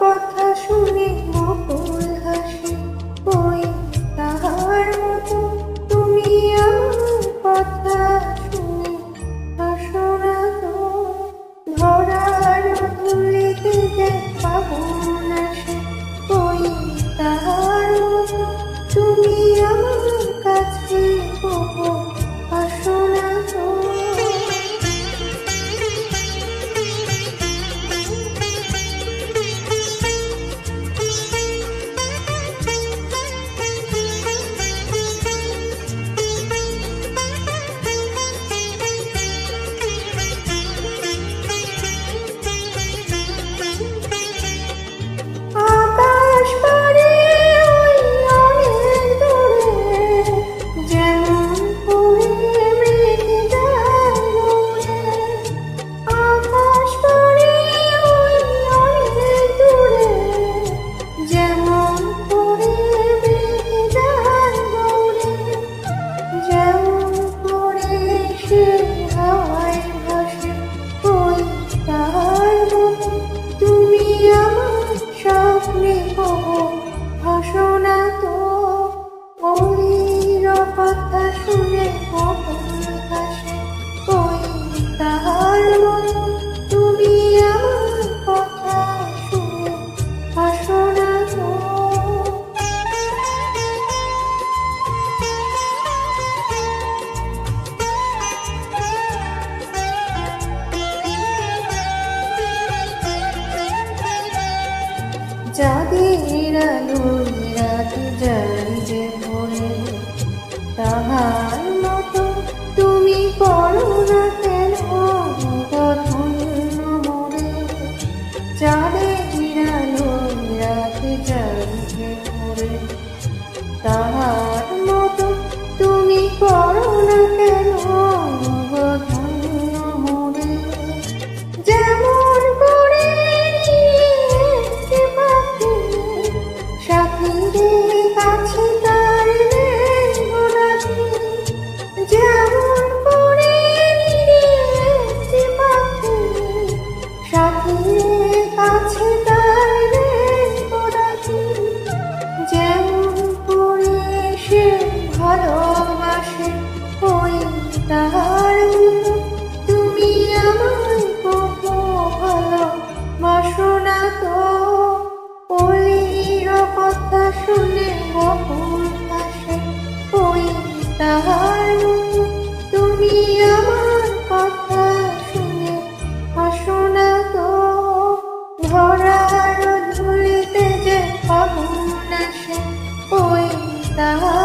কথা শুনে বকুল হাসে, ওই তাহার মতো তুমি আমার কথা শুনে হাসো না তো। ধরার ধুলিতে যে ফাগুন আসে, ওই তাহার মতো তুমি আমার কাছে কবু হাসো না তো। আকাশ পারে ওই অনেক দূরে, যেমন করে মেঘ যায় উড়ে। আকাশ পারে ওই অনেক দূরে, যেমন করে মেঘ যায় উড়ে। যেমন করে সে হাওয়ায় ভাসে, ওই তার মতো তুমি আমার স্বপ্নে কবু হাসো না তো। ওর কথা শুনে বকুল হাসে, ওই তাহার মতো তুমি আমার কথা শুনে হাসো না তো। যাদের আলোয় রাত যায় যে ভরে, তাহার মতো তুমি করো না কেন ধন্য মোরে। যাদের আলোয় রাত যায় যে ভরে, তাহার মতো তুমি করো না কেন ধন্য মোরে। যেমন করে নিয়ে পাখি সাথীদের কাছে তার রাখি, যেমন করে নিয়ে পাখি সাথীদের কাছে তার রাখি। যেমন করে সে ভালোবাসে, ওই তাহার মতো তুমি আমায় কবু ভালোবাসো না তো। অলির কথা শুনে বকুল হাসে, ওই তাহার মতো তুমি আমার কথা শুনে হাসো না তো। ধরার ধুলিতে যে ফাগুন আসে, ওই তাহার